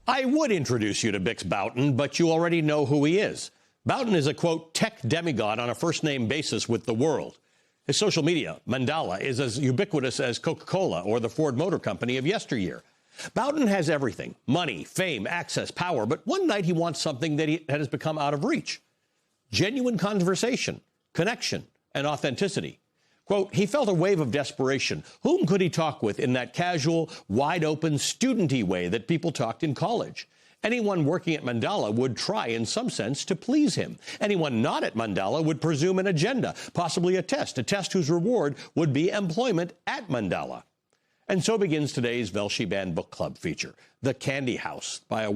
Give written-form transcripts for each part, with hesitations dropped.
I would introduce you to Bix Boughton, but you already know who he is. Boughton is a, quote, tech demigod on a first-name basis with the world. His social media, Mandala, is as ubiquitous as Coca-Cola or the Ford Motor Company of yesteryear. Boughton has everything: money, fame, access, power. But one night he wants something that has become out of reach: genuine conversation, connection, and authenticity. Quote, he felt a wave of desperation. Whom could he talk with in that casual, wide-open, student-y way that people talked in college? Anyone working at Mandala would try, in some sense, to please him. Anyone not at Mandala would presume an agenda, possibly a test whose reward would be employment at Mandala. And so begins today's Velshi Band Book Club feature, The Candy House, by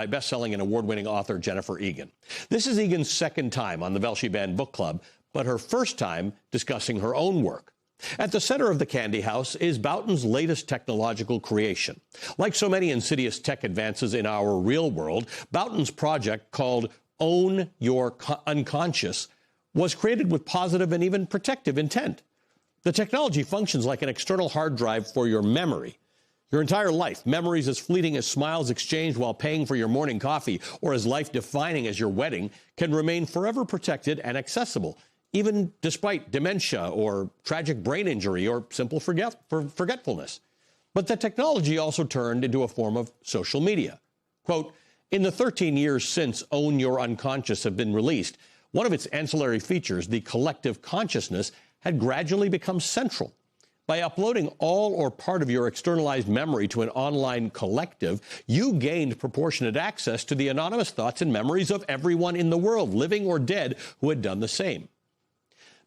best-selling and award-winning author Jennifer Egan. This is Egan's second time on the Velshi Band Book Club, but her first time discussing her own work. At the center of The Candy House is Boughton's latest technological creation. Like so many insidious tech advances in our real world, Boughton's project, called Own Your Unconscious, was created with positive and even protective intent. The technology functions like an external hard drive for your memory. Your entire life, memories as fleeting as smiles exchanged while paying for your morning coffee or as life-defining as your wedding, can remain forever protected and accessible, even despite dementia or tragic brain injury or simple forgetfulness. But the technology also turned into a form of social media. Quote, in the 13 years since Own Your Unconscious have been released, one of its ancillary features, the collective consciousness, had gradually become central. By uploading all or part of your externalized memory to an online collective, you gained proportionate access to the anonymous thoughts and memories of everyone in the world, living or dead, who had done the same.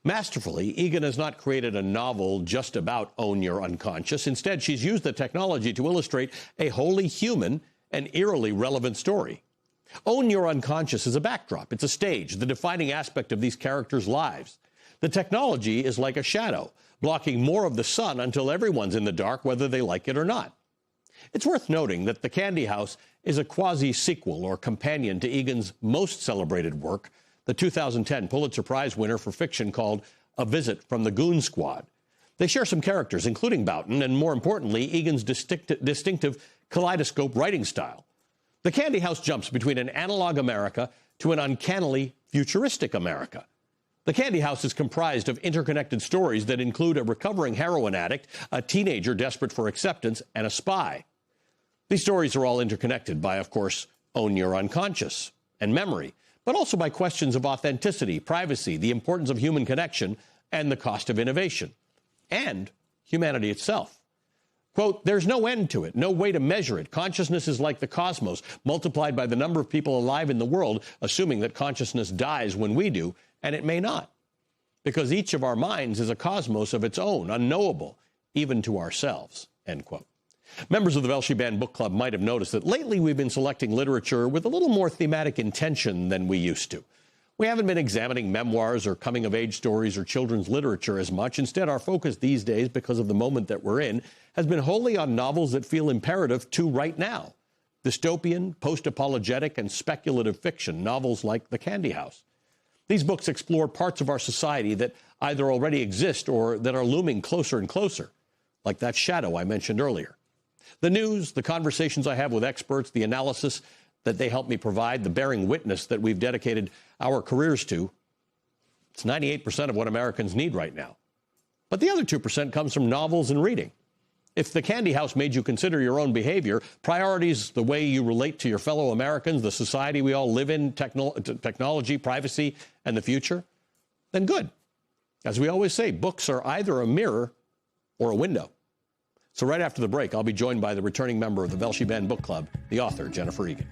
Masterfully, Egan has not created a novel just about Own Your Unconscious. Instead, she's used the technology to illustrate a wholly human and eerily relevant story. Own Your Unconscious is a backdrop. It's a stage, the defining aspect of these characters' lives. The technology is like a shadow, blocking more of the sun until everyone's in the dark, whether they like it or not. It's worth noting that The Candy House is a quasi-sequel or companion to Egan's most celebrated work, the 2010 Pulitzer Prize winner for fiction called A Visit from the Goon Squad. They share some characters, including Boughton, and more importantly, Egan's distinctive kaleidoscope writing style. The Candy House jumps between an analog America to an uncannily futuristic America. The Candy House is comprised of interconnected stories that include a recovering heroin addict, a teenager desperate for acceptance, and a spy. These stories are all interconnected by, of course, Own Your Unconscious and memory, but also by questions of authenticity, privacy, the importance of human connection, and the cost of innovation, and humanity itself. Quote, there's no end to it, no way to measure it. Consciousness is like the cosmos, multiplied by the number of people alive in the world, assuming that consciousness dies when we do, and it may not, because each of our minds is a cosmos of its own, unknowable, even to ourselves, end quote. Members of the Velshi Band Book Club might have noticed that lately we've been selecting literature with a little more thematic intention than we used to. We haven't been examining memoirs or coming-of-age stories or children's literature as much. Instead, our focus these days, because of the moment that we're in, has been wholly on novels that feel imperative to right now. Dystopian, post-apologetic, and speculative fiction, novels like The Candy House. These books explore parts of our society that either already exist or that are looming closer and closer, like that shadow I mentioned earlier. The news, the conversations I have with experts, the analysis that they help me provide, the bearing witness that we've dedicated our careers to, it's 98% of what Americans need right now. But the other 2% comes from novels and reading. If The Candy House made you consider your own behavior, priorities, the way you relate to your fellow Americans, the society we all live in, technology, privacy, and the future, then good. As we always say, books are either a mirror or a window. So right after the break, I'll be joined by the returning member of the Velshi Band Book Club, the author, Jennifer Egan.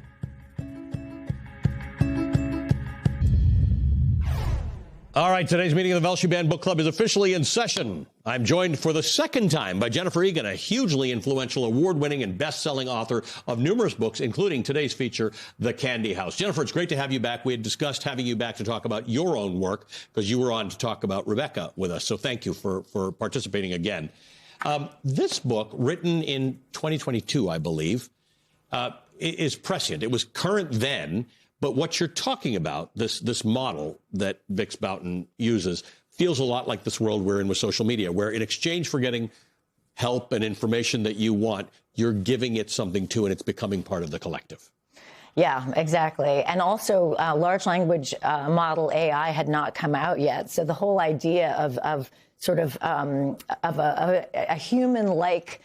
All right, today's meeting of the Velshi Band Book Club is officially in session. I'm joined for the second time by Jennifer Egan, a hugely influential, award-winning, and best-selling author of numerous books, including today's feature, The Candy House. Jennifer, it's great to have you back. We had discussed having you back to talk about your own work, because you were on to talk about Rebecca with us. So thank you for participating again. This book, written in 2022, I believe, is prescient. It was current then. But what you're talking about, this model that Bix Boughton uses, feels a lot like this world we're in with social media, where in exchange for getting help and information that you want, you're giving it something too, and it's becoming part of the collective. Yeah, exactly. And also, large language model AI had not come out yet. So the whole idea of sort of a human-like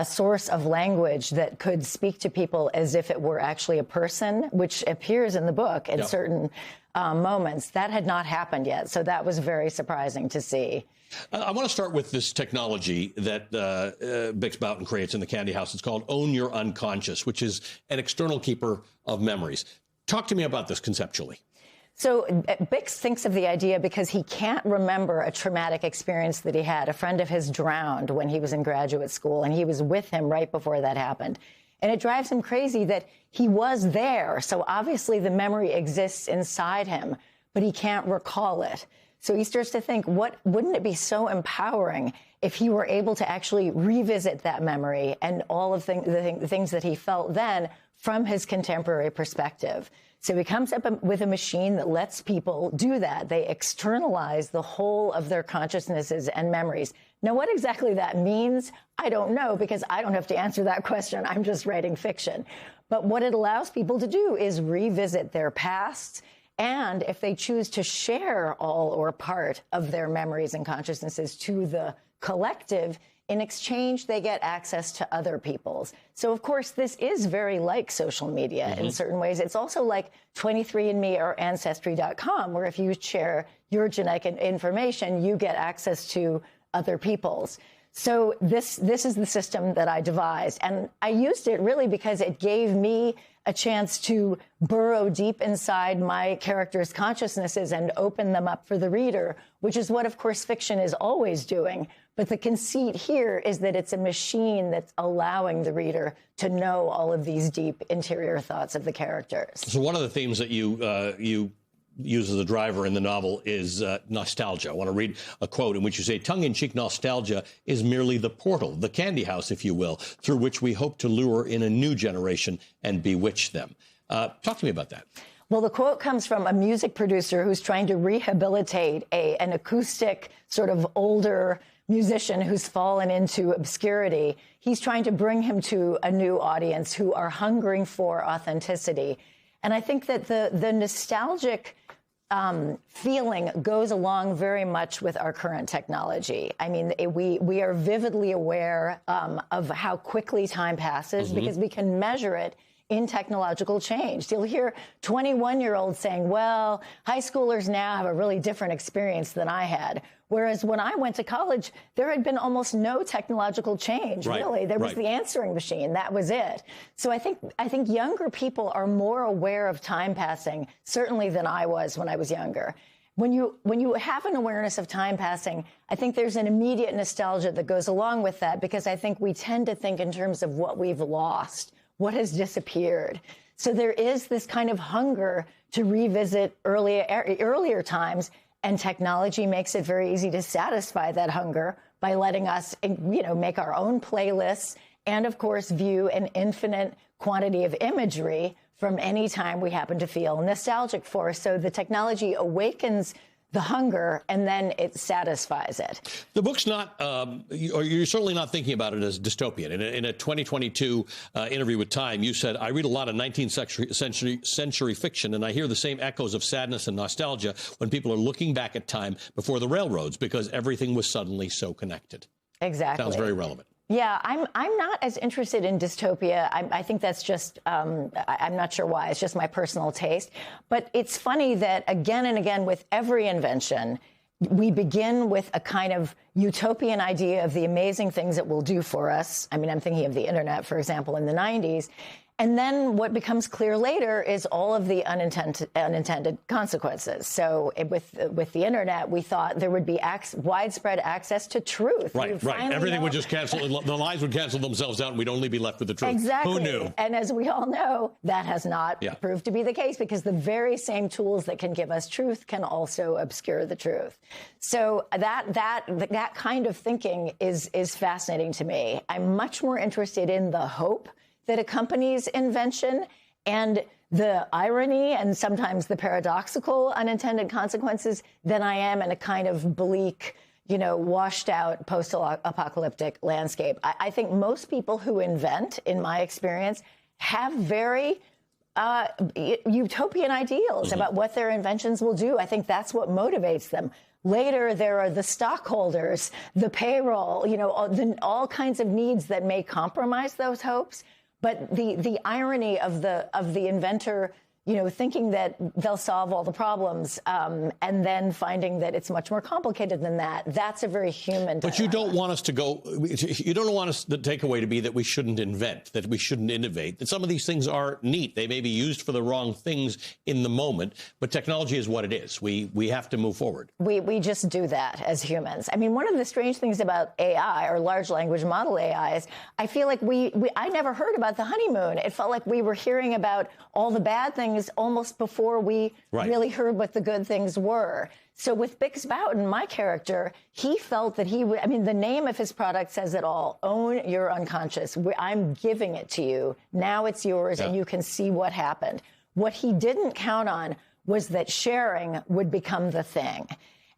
source of language that could speak to people as if it were actually a person, which appears in the book in certain moments, that had not happened yet. So that was very surprising to see. I want to start with this technology that Bix Boughton creates in the Candy House. It's called Own Your Unconscious, which is an external keeper of memories. Talk to me about this conceptually. So Bix thinks of the idea because he can't remember a traumatic experience that he had. A friend of his drowned when he was in graduate school, and he was with him right before that happened. And it drives him crazy that he was there. So obviously the memory exists inside him, but he can't recall it. So he starts to think, wouldn't it be so empowering if he were able to actually revisit that memory and all of the things that he felt then from his contemporary perspective? So he comes up with a machine that lets people do that. They externalize the whole of their consciousnesses and memories. Now, what exactly that means, I don't know, because I don't have to answer that question. I'm just writing fiction. But what it allows people to do is revisit their past. And if they choose to share all or part of their memories and consciousnesses to the collective, in exchange, they get access to other people's. So, of course, this is very like social media in certain ways. It's also like 23andMe or Ancestry.com, where if you share your genetic information, you get access to other people's. So this is the system that I devised. And I used it really because it gave me a chance to burrow deep inside my characters' consciousnesses and open them up for the reader, which is what, of course, fiction is always doing. But the conceit here is that it's a machine that's allowing the reader to know all of these deep interior thoughts of the characters. So one of the themes that you use as a driver in the novel is nostalgia. I want to read a quote in which you say, tongue-in-cheek nostalgia is merely the portal, the candy house, if you will, through which we hope to lure in a new generation and bewitch them. Talk to me about that. Well, the quote comes from a music producer who's trying to rehabilitate an acoustic, sort of older musician who's fallen into obscurity. He's trying to bring him to a new audience who are hungering for authenticity. And I think that the nostalgic feeling goes along very much with our current technology. I mean, we are vividly aware of how quickly time passes because we can measure it in technological change. You'll hear 21-year-olds saying, well, high schoolers now have a really different experience than I had. Whereas when I went to college, there had been almost no technological change, really. There was the answering machine. That was it. So I think younger people are more aware of time passing, certainly than I was when I was younger. When you have an awareness of time passing, I think there's an immediate nostalgia that goes along with that, because I think we tend to think in terms of what we've lost, what has disappeared. So there is this kind of hunger to revisit earlier times. And technology makes it very easy to satisfy that hunger by letting us, make our own playlists and, of course, view an infinite quantity of imagery from any time we happen to feel nostalgic for. So the technology awakens the hunger, and then it satisfies it. The book's not, or you're certainly not thinking about it as dystopian. In a 2022 interview with Time, you said, I read a lot of 19th century fiction, and I hear the same echoes of sadness and nostalgia when people are looking back at time before the railroads, because everything was suddenly so connected. Exactly. Sounds very relevant. Yeah, I'm not as interested in dystopia. I think that's just, I'm not sure why. It's just my personal taste. But it's funny that again and again with every invention, we begin with a kind of utopian idea of the amazing things it will do for us. I mean, I'm thinking of the internet, for example, in the 90s. And then what becomes clear later is all of the unintended consequences. So with the internet, we thought there would be widespread access to truth. Right. Everything would just cancel. The lies would cancel themselves out, and we'd only be left with the truth. Exactly. Who knew? And as we all know, that has not proved to be the case, because the very same tools that can give us truth can also obscure the truth. So that kind of thinking is fascinating to me. I'm much more interested in the hope that accompanies invention and the irony and sometimes the paradoxical unintended consequences than I am in a kind of bleak, washed out post-apocalyptic landscape. I think most people who invent, in my experience, have very utopian ideals about what their inventions will do. I think that's what motivates them. Later, there are the stockholders, the payroll, all kinds of needs that may compromise those hopes. But the irony of the inventor, thinking that they'll solve all the problems and then finding that it's much more complicated than that. That's a very human dilemma. But you don't want us the takeaway to be that we shouldn't invent, that we shouldn't innovate, that some of these things are neat. They may be used for the wrong things in the moment, but technology is what it is. We have to move forward. We just do that as humans. I mean, one of the strange things about AI or large language model AI is I feel like I never heard about the honeymoon. It felt like we were hearing about all the bad things almost before we really heard what the good things were. So with Bix Boughton, my character, he felt that the name of his product says it all. Own your unconscious. I'm giving it to you. Now it's yours, and you can see what happened. What he didn't count on was that sharing would become the thing.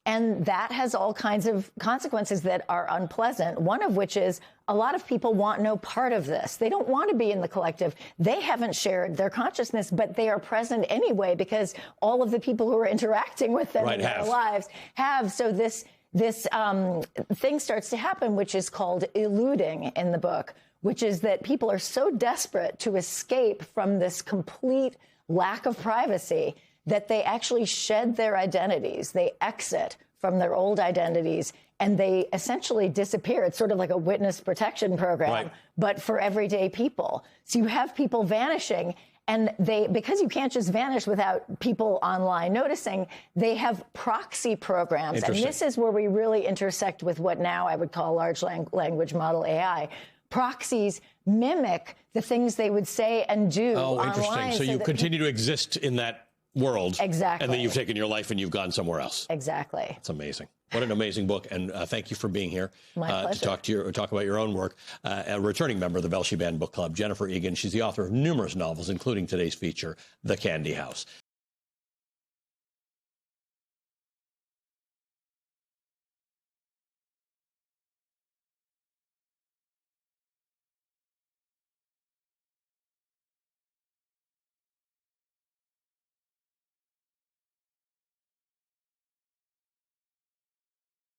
And that has all kinds of consequences that are unpleasant, one of which is a lot of people want no part of this. They don't want to be in the collective. They haven't shared their consciousness, but they are present anyway because all of the people who are interacting with them in their lives have. So this thing starts to happen, which is called eluding in the book, which is that people are so desperate to escape from this complete lack of privacy that they actually shed their identities. They exit from their old identities and they essentially disappear. It's sort of like a witness protection program, but for everyday people. So you have people vanishing, and because you can't just vanish without people online noticing, they have proxy programs. And this is where we really intersect with what now I would call large language model AI. Proxies mimic the things they would say and do online. Interesting. So you continue to exist in that world. Exactly. And then you've taken your life and you've gone somewhere else. Exactly. It's amazing. What an amazing book. And thank you for being here to talk about your own work. A returning member of the Belshie Band Book Club, Jennifer Egan. She's the author of numerous novels, including today's feature, The Candy House.